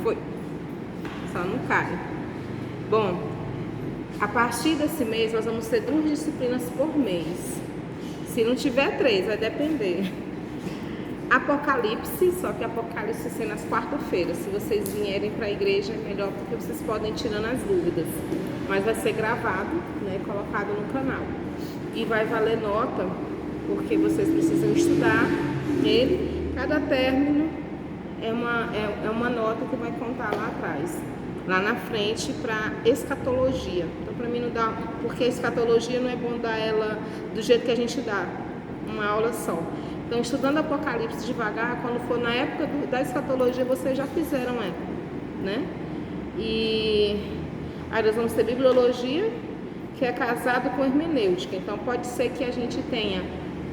foi. Só não cai. Bom, a partir desse mês nós vamos ter 2 disciplinas por mês. Se não tiver 3, vai depender. Apocalipse, só que Apocalipse vai ser nas quarta-feiras. Se vocês vierem para a igreja é melhor, porque vocês podem ir tirando as dúvidas. Mas vai ser gravado, né, colocado no canal. E vai valer nota, porque vocês precisam estudar ele. Cada término é uma nota que vai contar lá atrás, lá na frente, para escatologia. Então, para mim não dá, porque a escatologia não é bom dar ela do jeito que a gente dá, uma aula só. Então, estudando Apocalipse devagar, quando for na época da escatologia, vocês já fizeram ela, né? E aí nós vamos ter bibliologia, que é casado com hermenêutica. Então, pode ser que a gente tenha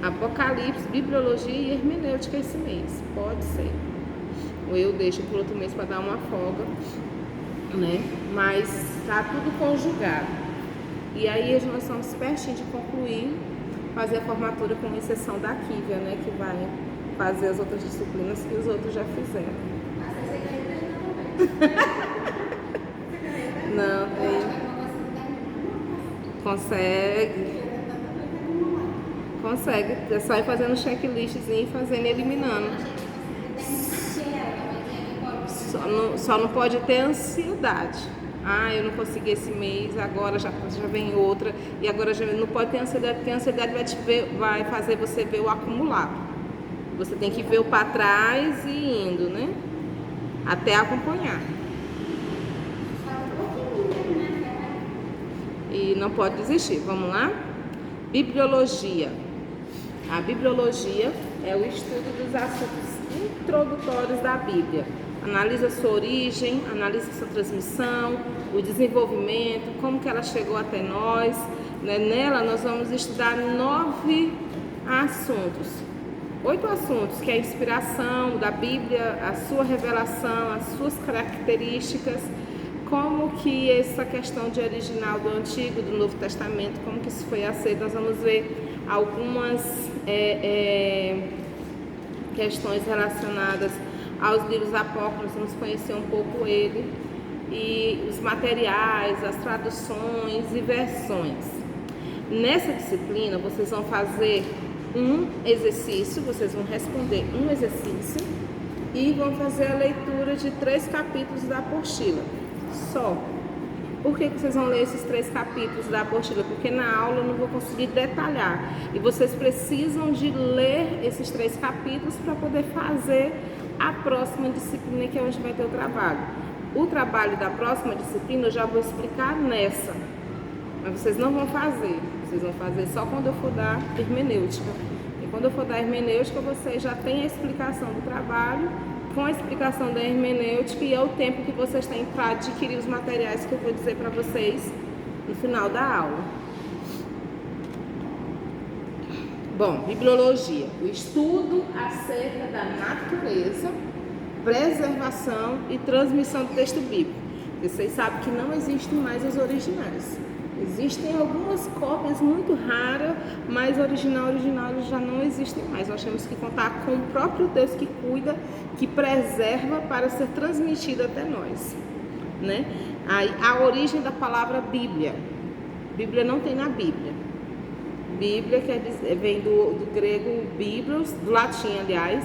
Apocalipse, bibliologia e hermenêutica esse mês. Pode ser. Ou eu deixo por outro mês para dar uma folga, né? Mas tá tudo conjugado. E aí nós estamos pertinho de concluir, fazer a formatura, com exceção da Kívia, né? Que vai fazer as outras disciplinas que os outros já fizeram. Não, tem. Consegue. É só ir fazendo checklistzinho e fazendo e eliminando. Só não pode ter ansiedade. Ah, eu não consegui esse mês, agora já vem outra. E agora já não pode ter ansiedade, porque a ansiedade vai fazer você ver o acumulado. Você tem que ver o para trás e indo, né? Até acompanhar. E não pode desistir. Vamos lá? Bibliologia. A bibliologia é o estudo dos assuntos introdutórios da Bíblia. Analisa sua origem, analisa sua transmissão, o desenvolvimento, como que ela chegou até nós. Né? Nela nós vamos estudar 9 assuntos. 8 assuntos, que é a inspiração da Bíblia, a sua revelação, as suas características, como que essa questão de original do Antigo e do Novo Testamento, como que isso foi aceito. Nós vamos ver algumas questões relacionadas aos livros apócrifos, vamos conhecer um pouco ele, e os materiais, as traduções e versões. Nessa disciplina, vocês vão fazer um exercício, vocês vão responder um exercício e vão fazer a leitura de 3 capítulos da apostila. Só. Por que vocês vão ler esses 3 capítulos da apostila? Porque na aula eu não vou conseguir detalhar. E vocês precisam de ler esses 3 capítulos para poder fazer a próxima disciplina, que é onde vai ter o trabalho. O trabalho da próxima disciplina eu já vou explicar nessa. Mas vocês não vão fazer. Vocês vão fazer só quando eu for dar hermenêutica. E quando eu for dar hermenêutica, vocês já têm a explicação do trabalho, com a explicação da hermenêutica, e é o tempo que vocês têm para adquirir os materiais que eu vou dizer para vocês no final da aula. Bom, bibliologia, o estudo acerca da natureza, preservação e transmissão do texto bíblico. Vocês sabem que não existem mais os originais. Existem algumas cópias muito raras, mas original já não existem mais. Nós temos que contar com o próprio Deus que cuida, que preserva para ser transmitido até nós, né? A origem da palavra Bíblia. Bíblia não tem na Bíblia. Bíblia vem do grego biblos, do latim, aliás,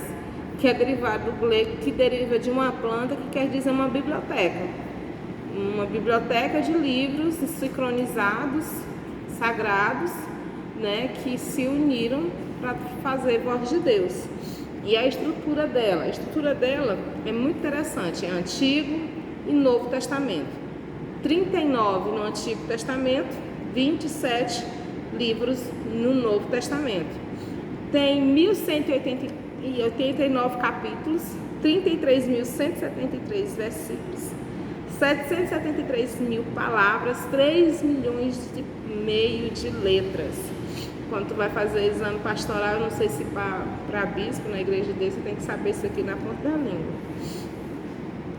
que é derivado do grego, que deriva de uma planta que quer dizer uma biblioteca. Uma biblioteca de livros sincronizados, sagrados, né, que se uniram para fazer voz de Deus. E a estrutura dela é muito interessante, é Antigo e Novo Testamento. 39 no Antigo Testamento, 27 livros no Novo Testamento. Tem 1.189 capítulos, 33.173 versículos, 773 mil palavras, 3 milhões e meio de letras. Quando tu vai fazer exame pastoral, eu não sei se para bispo na igreja dele, você tem que saber isso aqui na ponta da língua.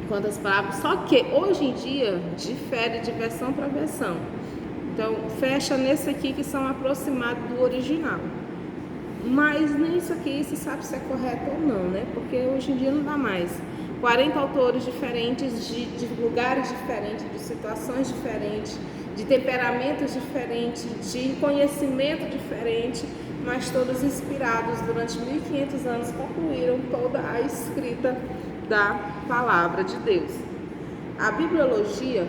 Quantas palavras? Só que hoje em dia difere de versão para versão. Então fecha nesse aqui que são aproximados do original. Mas nem isso aqui se sabe se é correto ou não, né? Porque hoje em dia não dá mais. 40 autores diferentes, de lugares diferentes, de situações diferentes, de temperamentos diferentes, de conhecimento diferente, mas todos inspirados durante 1500 anos, concluíram toda a escrita da palavra de Deus. A bibliologia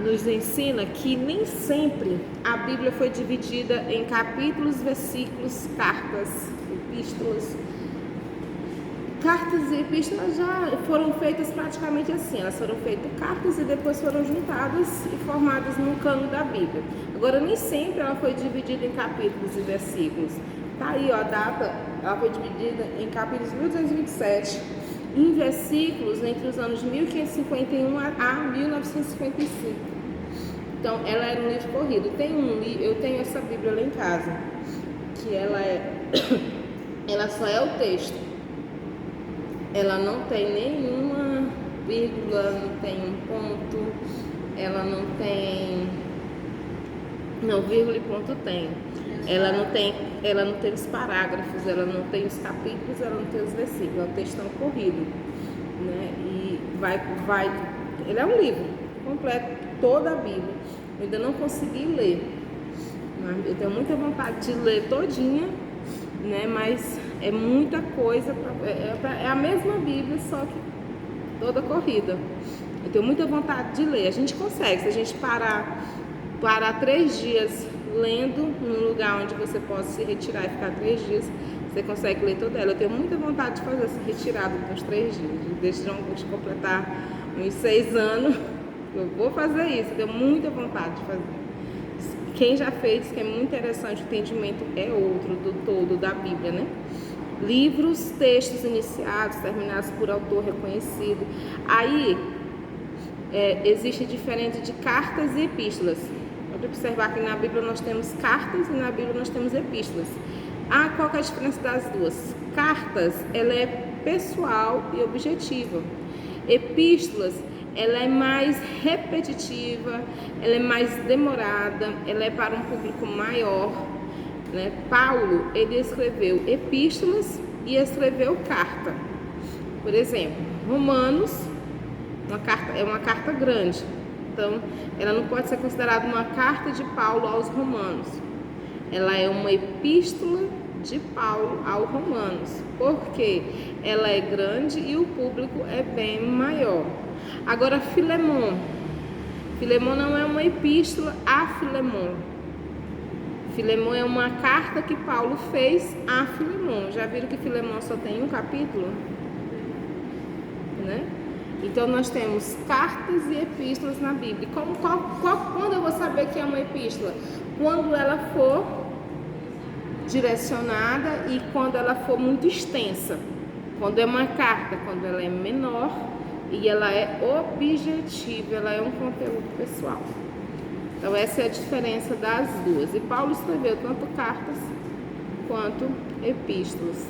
nos ensina que nem sempre a Bíblia foi dividida em capítulos, versículos, cartas, epístolas. Cartas e epístolas já foram feitas praticamente assim, elas foram feitas cartas e depois foram juntadas e formadas no cano da Bíblia. Agora, nem sempre ela foi dividida em capítulos e versículos. Tá aí, ó, a data, ela foi dividida em capítulos 1227, em versículos entre os anos 1551 a 1955. Então, ela era um livro corrido. Eu tenho essa Bíblia lá em casa, que ela só é o texto. Ela não tem nenhuma vírgula, não tem um ponto, ela não tem... Não, vírgula e ponto tem. Ela não tem os parágrafos, ela não tem os capítulos, ela não tem os versículos, é um textão corrido, né? E ele é um livro completo, toda a Bíblia. Eu ainda não consegui ler, mas eu tenho muita vontade de ler todinha, né? Mas é muita coisa, é a mesma Bíblia, só que toda corrida. Eu tenho muita vontade de ler. A gente consegue, se a gente parar 3 dias lendo num lugar onde você possa se retirar e ficar 3 dias, você consegue ler toda ela. Eu tenho muita vontade de fazer essa retirada dos 3 dias. Desde de completar uns 6 anos, eu vou fazer isso. Eu tenho muita vontade de fazer. Quem já fez, que é muito interessante, o entendimento é outro do todo da Bíblia, né? Livros, textos iniciados, terminados por autor reconhecido. Aí, existe diferente de cartas e epístolas. Pode observar que na Bíblia nós temos cartas e na Bíblia nós temos epístolas. Qual que é a diferença das duas? Cartas, ela é pessoal e objetiva. Epístolas, ela é mais repetitiva, ela é mais demorada, ela é para um público maior, né? Paulo, ele escreveu epístolas e escreveu carta. Por exemplo, Romanos, é uma carta grande. Então, ela não pode ser considerada uma carta de Paulo aos Romanos. Ela é uma epístola de Paulo aos Romanos, porque ela é grande e o público é bem maior. Agora, Filemon não é uma epístola a Filemon. Filemon é uma carta que Paulo fez a Filemon. Já viram que Filemon só tem um capítulo? Né? Então, nós temos cartas e epístolas na Bíblia. Quando eu vou saber que é uma epístola? Quando ela for direcionada e quando ela for muito extensa. Quando é uma carta, quando ela é menor e ela é objetiva, ela é um conteúdo pessoal. Então, essa é a diferença das duas. E Paulo escreveu tanto cartas quanto epístolas.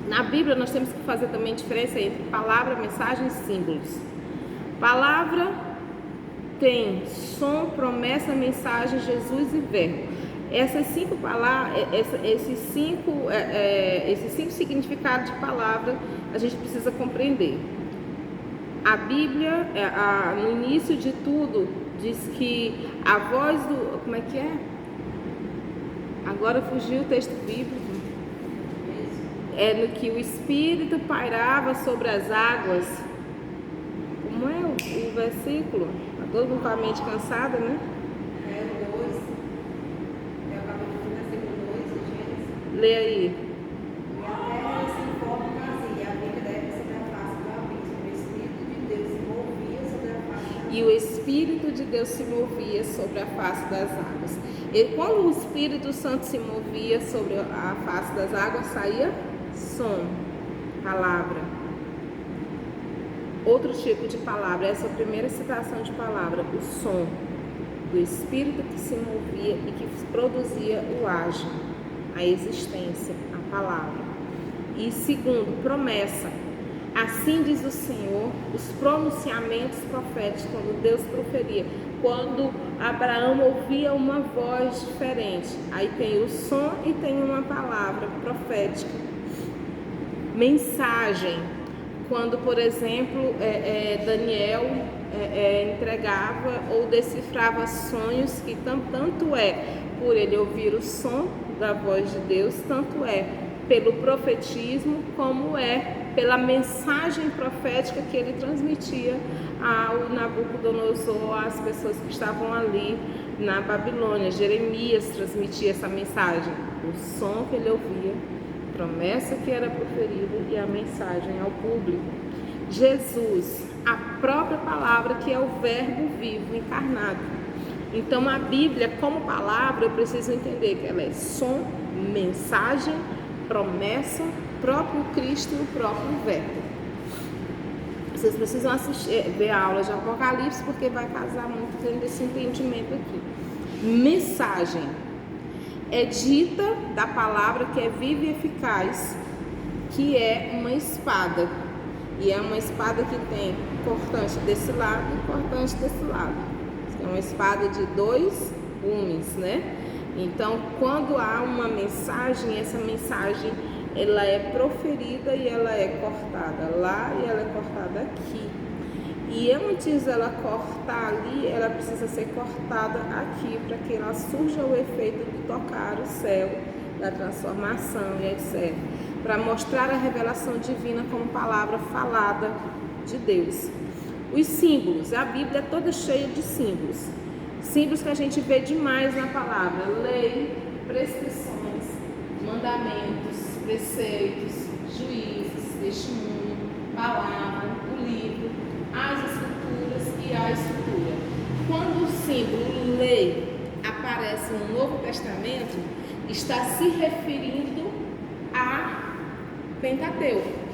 Na Bíblia, nós temos que fazer também diferença entre palavra, mensagem e símbolos. Palavra tem som, promessa, mensagem, Jesus e verbo. Essas 5 palavras, esses cinco significados de palavra, a gente precisa compreender. A Bíblia, no início de tudo, diz que a voz do... Como é que é? Agora fugiu o texto bíblico. É no que o Espírito pairava sobre as águas. Como é o versículo? Está todo mundo com a mente cansada, né? O 2. Eu acabei de ler o versículo 2, Gênesis. Lê aí. E a terra era sem forma e vazia, e havia trevas sobre a face do abismo. O Espírito de Deus se movia sobre a face das águas. E o Espírito de Deus se movia sobre a face das águas. E quando o Espírito Santo se movia sobre a face das águas, saía som, palavra. Outro tipo de palavra, essa é a primeira citação de palavra, o som do Espírito que se movia e que produzia o agir, a existência, a palavra. E segundo, promessa. Assim diz o Senhor, os pronunciamentos proféticos, quando Deus proferia, quando Abraão ouvia uma voz diferente, aí tem o som e tem uma palavra profética. Mensagem, quando, por exemplo, Daniel entregava ou decifrava sonhos, que tanto é por ele ouvir o som da voz de Deus, tanto é pelo profetismo, como é pela mensagem profética que ele transmitia ao Nabucodonosor, às pessoas que estavam ali na Babilônia. Jeremias transmitia essa mensagem, o som que ele ouvia, a promessa que era proferida e a mensagem ao público. Jesus, a própria palavra, que é o verbo vivo encarnado. Então a Bíblia como palavra, eu preciso entender que ela é som, mensagem, promessa, próprio Cristo e o próprio verbo. Vocês precisam ver a aula de Apocalipse, porque vai casar muito dentro desse entendimento aqui. Mensagem é dita da palavra que é viva e eficaz, que é uma espada. E é uma espada que tem cortante desse lado e cortante desse lado. É uma espada de 2 gumes, né? Então, quando há uma mensagem, essa mensagem ela é proferida e ela é cortada lá e ela é cortada aqui. E antes dela cortar ali, ela precisa ser cortada aqui, para que ela surja o efeito de tocar o céu, da transformação e etc. Para mostrar a revelação divina como palavra falada de Deus. Os símbolos, a Bíblia é toda cheia de símbolos. Símbolos que a gente vê demais na palavra: lei, prescrições, mandamentos, preceitos, juízos, testemunho, palavra, o livro, as escrituras e a escritura. Quando o símbolo lei aparece no Novo Testamento, está se referindo a Pentateuco.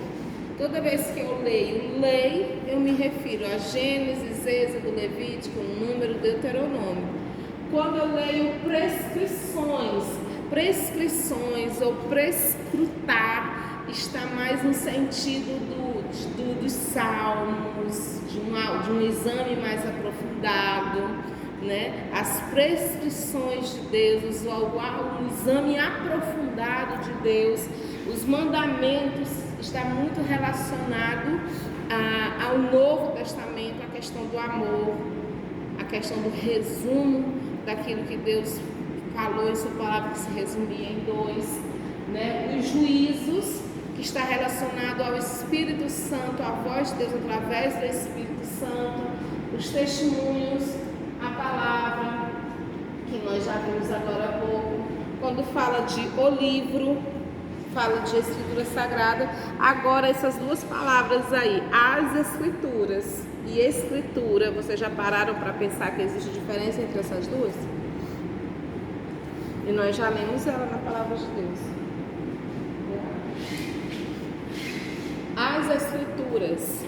Toda vez que eu leio lei, eu me refiro a Gênesis, Êxodo, Levítico, Número, Deuteronômio. Quando eu leio prescrições ou prescrutar, está mais no sentido dos salmos, de um exame mais aprofundado, né? As prescrições de Deus, um exame aprofundado de Deus. Os mandamentos está muito relacionado ao Novo Testamento, a questão do amor, a questão do resumo daquilo que Deus falou em sua palavra, que se resumia em 2, né? Os juízos, que está relacionado ao Espírito Santo, à voz de Deus através do Espírito Santo. Os testemunhos, a palavra, que nós já vimos agora há pouco. Quando fala de o livro, fala de escritura sagrada. Agora essas duas palavras aí, as escrituras e escritura, vocês já pararam para pensar que existe diferença entre essas duas? E nós já lemos ela na palavra de Deus. As escrituras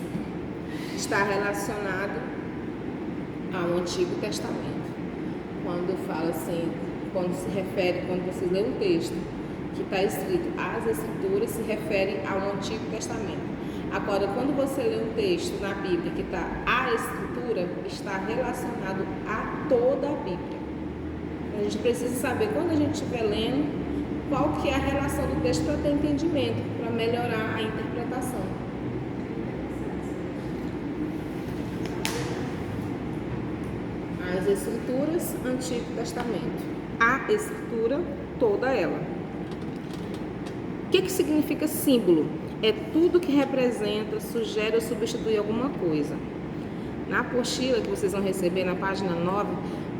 está relacionado ao Antigo Testamento. Quando fala assim, quando você lê um texto que está escrito as escrituras, se refere ao Antigo Testamento. Agora, quando você lê um texto na Bíblia que está a escritura, está relacionado a toda a Bíblia. A gente precisa saber, quando a gente estiver lendo, qual que é a relação do texto para ter entendimento, para melhorar a interpretação. As escrituras, Antigo Testamento. A escritura, toda ela. O que significa símbolo? É tudo que representa, sugere ou substitui alguma coisa. Na apostila que vocês vão receber na página 9,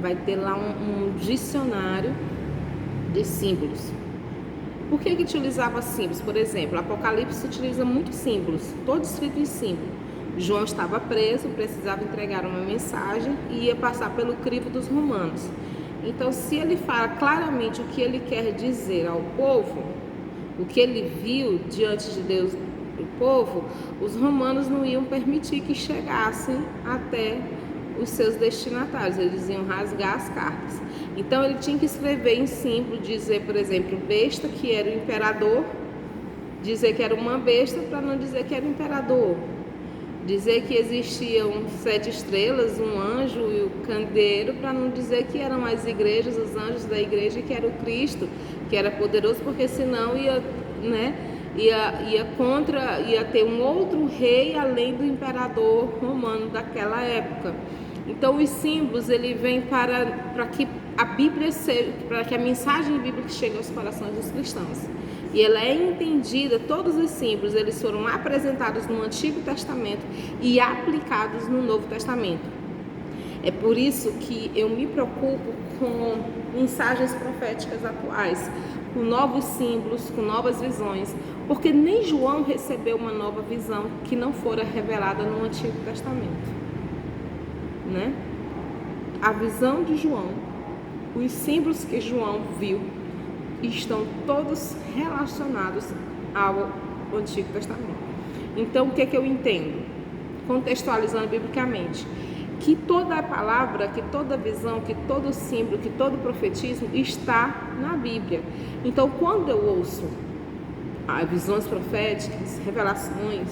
vai ter lá um dicionário de símbolos. Por que utilizava símbolos? Por exemplo, Apocalipse utiliza muitos símbolos, todos escritos em símbolo. João estava preso, precisava entregar uma mensagem e ia passar pelo crivo dos romanos. Então, se ele fala claramente o que ele quer dizer ao povo, o que ele viu diante de Deus do povo, os romanos não iam permitir que chegassem até os seus destinatários, eles iam rasgar as cartas. Então ele tinha que escrever em símbolo, dizer, por exemplo, besta, que era o imperador, dizer que era uma besta para não dizer que era o imperador, dizer que existiam 7 estrelas, um anjo e o candeeiro, para não dizer que eram as igrejas, os anjos da igreja, que era o Cristo, que era poderoso, porque senão ia, ia ter um outro rei além do imperador romano daquela época. Então os símbolos ele vem para que a Bíblia seja, para que a mensagem bíblica chegue aos corações dos cristãos. E ela é entendida, todos os símbolos eles foram apresentados no Antigo Testamento e aplicados no Novo Testamento. É por isso que eu me preocupo com mensagens proféticas atuais, com novos símbolos, com novas visões, porque nem João recebeu uma nova visão que não fora revelada no Antigo Testamento, né? A visão de João, os símbolos que João viu, estão todos relacionados ao Antigo Testamento. Então, o que é que eu entendo? Contextualizando biblicamente, que toda a palavra, que toda visão, que todo símbolo, que todo profetismo está na Bíblia. Então, quando eu ouço visões proféticas, revelações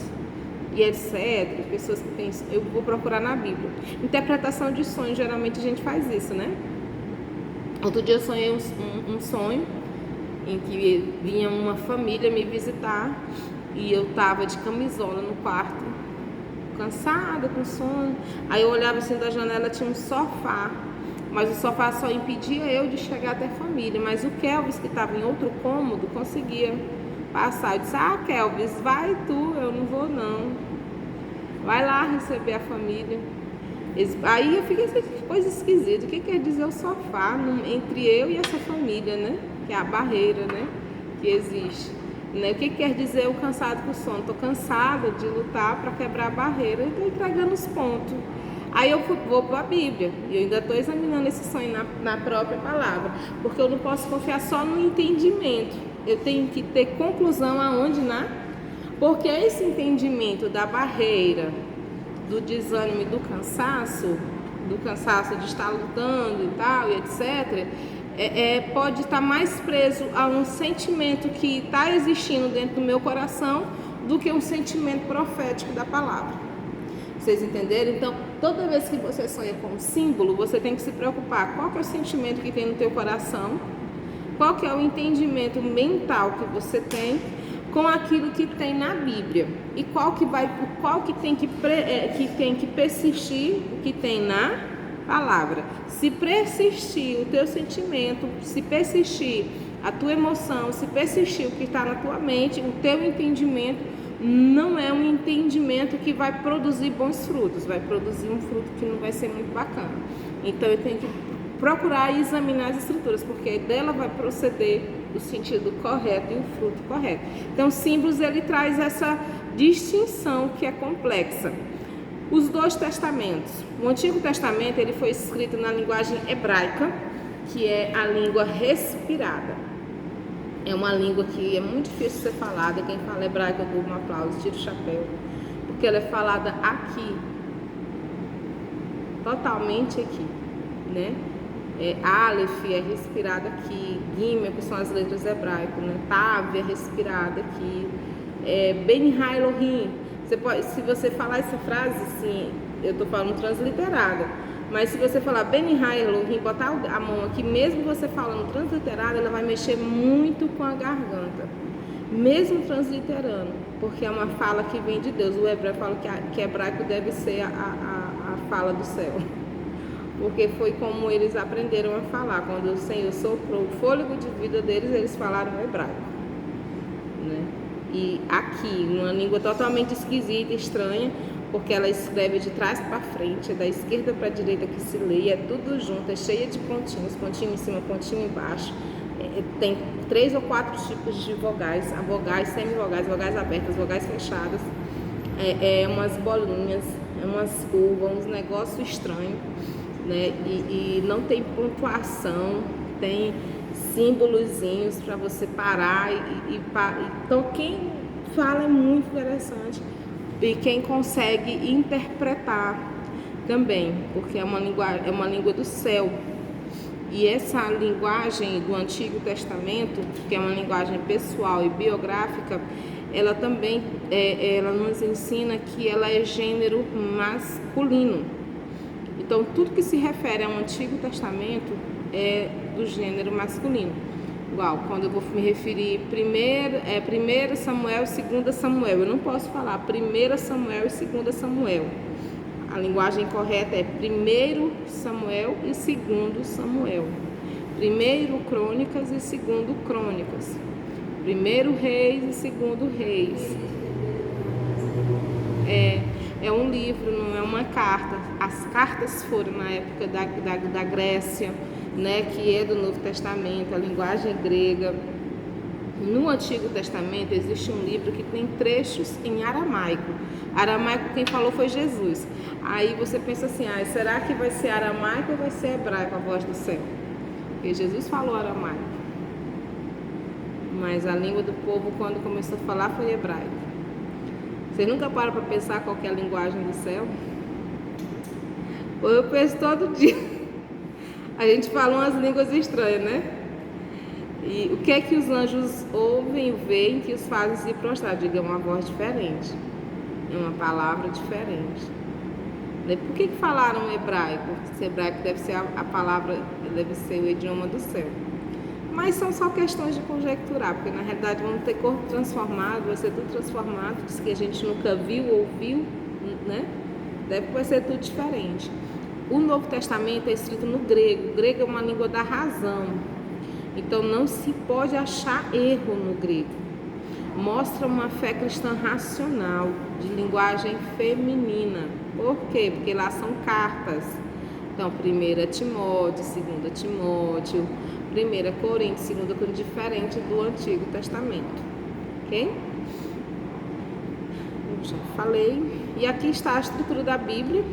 e etc., pessoas que pensam, eu vou procurar na Bíblia. Interpretação de sonhos, geralmente a gente faz isso, né? Outro dia eu sonhei um sonho em que vinha uma família me visitar e eu estava de camisola no quarto, cansada, com sono. Aí eu olhava assim da janela, tinha um sofá, mas o sofá só impedia eu de chegar até a família, mas o Kelvis, que estava em outro cômodo, conseguia passar. Eu disse, Kelvis, vai tu, eu não vou não, vai lá receber a família. Aí eu fiquei assim, coisa esquisita, o que quer dizer o sofá entre eu e essa família, né? Que é a barreira, né? Que existe, né? O que quer dizer o cansado com sono? Estou cansada de lutar para quebrar a barreira e estou entregando os pontos. Aí eu vou para a Bíblia e eu ainda estou examinando esse sonho na própria palavra, porque eu não posso confiar só no entendimento, eu tenho que ter conclusão aonde, porque esse entendimento da barreira, do desânimo e do cansaço de estar lutando e tal, e etc., pode estar mais preso a um sentimento que está existindo dentro do meu coração do que um sentimento profético da palavra. Vocês entenderam? Então, toda vez que você sonha com um símbolo, você tem que se preocupar qual que é o sentimento que tem no teu coração, qual que é o entendimento mental que você tem com aquilo que tem na Bíblia e qual que tem que persistir o que tem na palavra. Se persistir o teu sentimento, se persistir a tua emoção, se persistir o que está na tua mente, o teu entendimento não é um entendimento que vai produzir bons frutos, vai produzir um fruto que não vai ser muito bacana. Então eu tenho que procurar e examinar as escrituras, porque dela vai proceder o sentido correto e o fruto correto. Então, símbolos, ele traz essa distinção que é complexa. Os dois testamentos. O Antigo Testamento, ele foi escrito na linguagem hebraica, que é a língua respirada. É uma língua que é muito difícil de ser falada. Quem fala hebraico, eu dou um aplauso, tiro o chapéu, porque ela é falada aqui, totalmente aqui, né? Aleph é respirada aqui, Gimel, que são as letras hebraicas, né? Tav é respirada aqui, Ben-Ha Elohim. Se você falar essa frase, assim, eu estou falando transliterada, mas se você falar Ben-Ha Elohim, botar a mão aqui, mesmo você falando transliterada, ela vai mexer muito com a garganta, mesmo transliterando, porque é uma fala que vem de Deus. O hebreu fala que hebraico deve ser a fala do céu, porque foi como eles aprenderam a falar. Quando o Senhor soprou o fôlego de vida deles, eles falaram hebraico, né? E aqui, uma língua totalmente esquisita, estranha, porque ela escreve de trás para frente, é da esquerda para a direita que se lê, é tudo junto, é cheia de pontinhos, pontinho em cima, pontinho embaixo. Tem 3 ou 4 tipos de vogais, vogais, semivogais, vogais abertas, vogais fechadas, umas bolinhas, umas curvas, uns negócios estranhos, né? E não tem pontuação, tem símbolozinhos para você parar então quem fala é muito interessante e quem consegue interpretar também, porque é uma língua do céu. E essa linguagem do Antigo Testamento, que é uma linguagem pessoal e biográfica, ela também ela nos ensina que ela é gênero masculino. Então, tudo que se refere ao Antigo Testamento é do gênero masculino. Igual, quando eu vou me referir primeiro Samuel e 2 Samuel, eu não posso falar 1 Samuel e 2 Samuel. A linguagem correta é 1 Samuel e 2 Samuel. 1 Crônicas e 2 Crônicas. 1 Reis e 2 Reis. É um livro, não é uma carta. As cartas foram na época da Grécia, né, que é do Novo Testamento, a linguagem grega. No Antigo Testamento existe um livro que tem trechos em aramaico. Aramaico quem falou foi Jesus. Aí você pensa assim, será que vai ser aramaico ou vai ser hebraico a voz do céu? Porque Jesus falou aramaico. Mas a língua do povo, quando começou a falar, foi hebraico. Vocês nunca param para pensar qual que é a linguagem do céu? Eu penso todo dia. A gente fala umas línguas estranhas, né? E o que é que os anjos ouvem e veem que os fazem se prostrar? Diga, uma voz diferente. É uma palavra diferente. Por que falaram hebraico? Esse hebraico deve ser a palavra, deve ser o idioma do céu. Mas são só questões de conjecturar, porque na realidade vamos ter corpo transformado, vai ser tudo transformado, que a gente nunca viu, ouviu, né? Vai ser tudo diferente. O Novo Testamento é escrito no grego. O grego é uma língua da razão. Então não se pode achar erro no grego. Mostra uma fé cristã racional, de linguagem feminina. Por quê? Porque lá são cartas. Então, 1 Timóteo, 2 Timóteo, 1 Coríntios, 2 Coríntios, diferente do Antigo Testamento. Ok? Eu já falei. E aqui está a estrutura da Bíblia.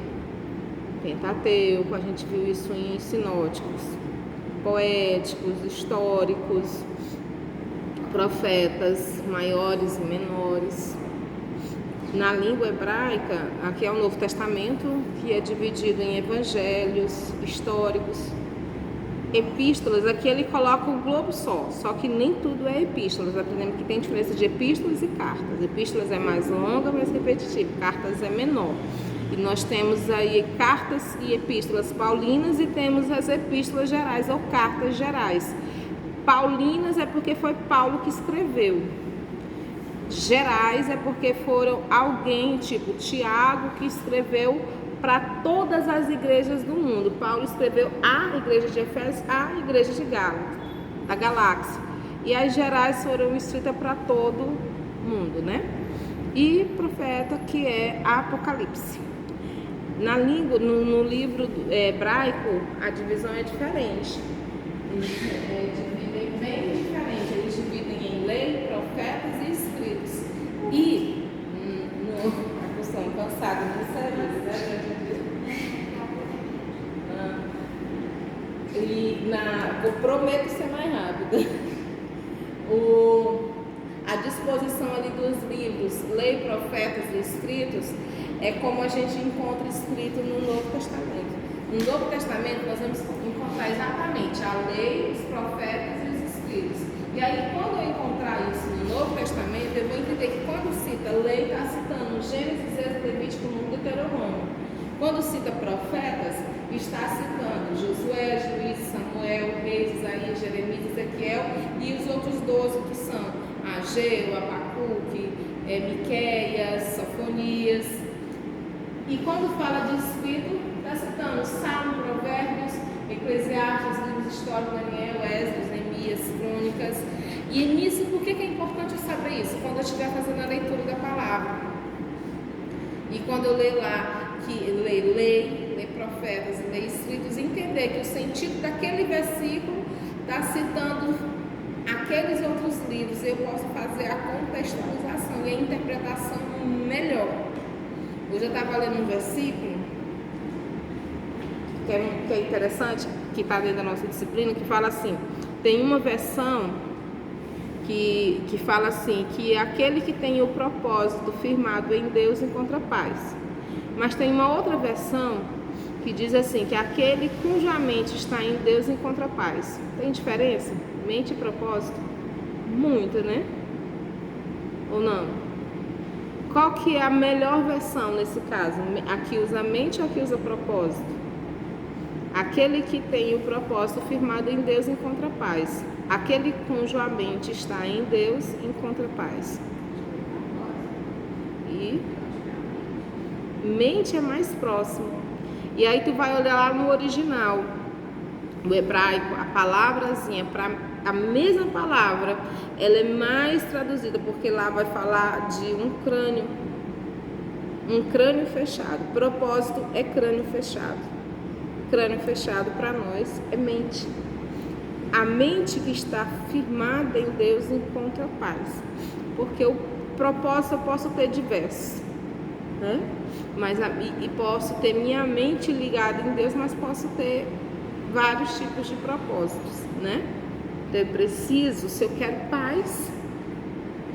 Pentateuco, a gente viu isso em sinóticos, poéticos, históricos, profetas maiores e menores. Na língua hebraica, aqui é o Novo Testamento, que é dividido em evangelhos, históricos, epístolas. Aqui ele coloca o globo só que nem tudo é epístolas. Aprendemos que tem diferença de epístolas e cartas. Epístolas é mais longa, mais repetitiva, cartas é menor. E nós temos aí cartas e epístolas paulinas e temos as epístolas gerais ou cartas gerais. Paulinas é porque foi Paulo que escreveu. Gerais é porque foram alguém, tipo Tiago, que escreveu para todas as igrejas do mundo. Paulo escreveu a igreja de Efésios, a igreja de Gálatas, da galáxia. E as gerais foram escritas para todo mundo, né? E profeta, que é Apocalipse. Na língua, no livro hebraico, a divisão é diferente. Dividem bem diferente. Eles dividem em lei, profetas e escritos. E, a questão cansada, não serve, né? Eu prometo ser mais rápida. A disposição ali dos livros, lei, profetas e escritos, é como a gente encontra escrito no Novo Testamento. No Novo Testamento nós vamos encontrar exatamente a lei, os profetas e os escritos. E aí quando eu encontrar isso no Novo Testamento, eu vou entender que quando cita lei, está citando Gênesis, Êxodo, Levítico, Número, Deuteronômio. Quando cita profetas, está citando Josué, Juiz, Samuel, Reis, Isaías, Jeremias, Ezequiel e os outros 12 que são Ageu, Abacuque, Miqueias, Sofonias. E quando fala de escrito, está citando Salmo, Provérbios, Eclesiastes, livros históricos, Daniel, Esdras, Neemias, Crônicas. E nisso, por que é importante eu saber isso? Quando eu estiver fazendo a leitura da palavra. E quando eu ler lá, que lei, profetas e lei escritos, entender que o sentido daquele versículo está citando aqueles outros livros, eu posso fazer a contextualização e a interpretação melhor. Hoje eu estava lendo um versículo que é interessante, que está dentro da nossa disciplina, que fala assim, tem uma versão que fala assim, que é aquele que tem o propósito firmado em Deus encontra paz. Mas tem uma outra versão que diz assim, que aquele cuja mente está em Deus encontra paz. Tem diferença? Mente e propósito? Muito, né? Ou não? Qual que é a melhor versão nesse caso? Aqui usa mente ou aqui usa propósito? Aquele que tem o propósito firmado em Deus encontra paz. Aquele cuja mente está em Deus encontra paz. E mente é mais próximo. E aí tu vai olhar lá no original, o hebraico, a palavrazinha, a mesma palavra, ela é mais traduzida, porque lá vai falar de um crânio fechado. Propósito é crânio fechado. Crânio fechado para nós é mente. A mente que está firmada em Deus encontra paz, porque o propósito eu posso ter diversos, né? E posso ter minha mente ligada em Deus, mas posso ter vários tipos de propósitos, né? Então eu preciso, se eu quero paz,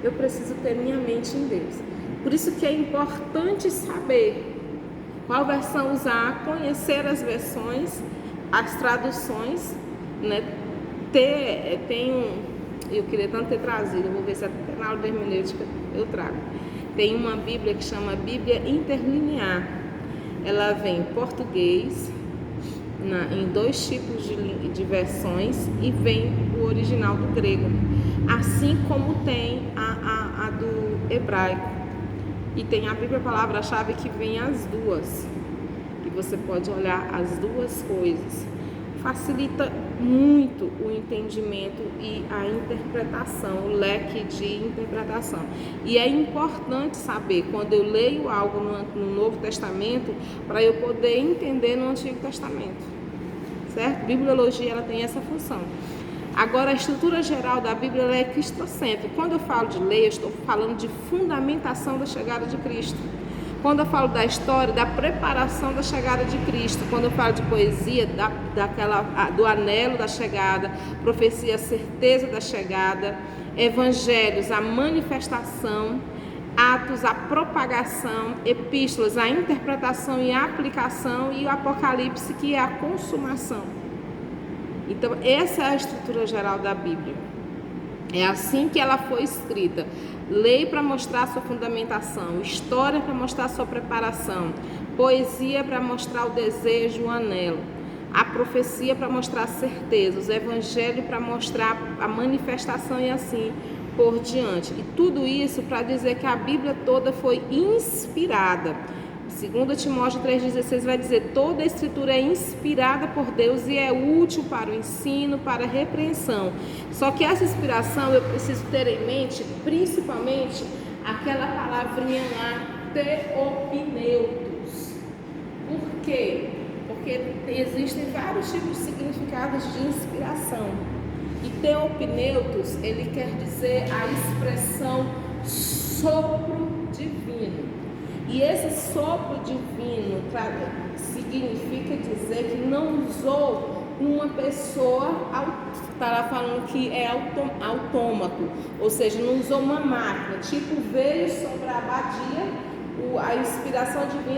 eu preciso ter minha mente em Deus. Por isso que é importante saber qual versão usar, conhecer as versões, as traduções, né? Eu queria tanto ter trazido, eu vou ver se até na aula de hermenêutica eu trago. Tem uma Bíblia que chama Bíblia Interlinear. Ela vem em português, em 2 tipos de versões, e vem o original do grego, assim como tem a do hebraico. E tem a Bíblia Palavra-Chave que vem as duas, e você pode olhar as duas coisas. Facilita muito o entendimento e a interpretação, o leque de interpretação. E é importante saber, quando eu leio algo no Novo Testamento, para eu poder entender no Antigo Testamento, certo? Bibliologia, ela tem essa função. Agora, a estrutura geral da Bíblia, ela é cristocêntrica. Quando eu falo de lei, eu estou falando de fundamentação da chegada de Cristo. Quando eu falo da história, da preparação da chegada de Cristo. Quando eu falo de poesia, do anelo da chegada, profecia, a certeza da chegada, evangelhos, a manifestação, Atos, a propagação, epístolas, a interpretação e a aplicação, e o Apocalipse, que é a consumação. Então, essa é a estrutura geral da Bíblia. É assim que ela foi escrita. Lei para mostrar sua fundamentação, história para mostrar sua preparação, poesia para mostrar o desejo, o anelo, a profecia para mostrar a certeza, os evangelhos para mostrar a manifestação e assim por diante. E tudo isso para dizer que a Bíblia toda foi inspirada. 2 Timóteo 3,16 vai dizer: toda a escritura é inspirada por Deus e é útil para o ensino, para a repreensão. Só que essa inspiração eu preciso ter em mente, principalmente aquela palavrinha lá, theopneutos. Por quê? Porque existem vários tipos de significados de inspiração. E theopneutos, ele quer dizer a expressão sopro divino. E esse sopro divino significa dizer que não usou uma pessoa, está lá falando que é autômato, ou seja, não usou uma máquina, tipo veio sobre a abadia, a inspiração divina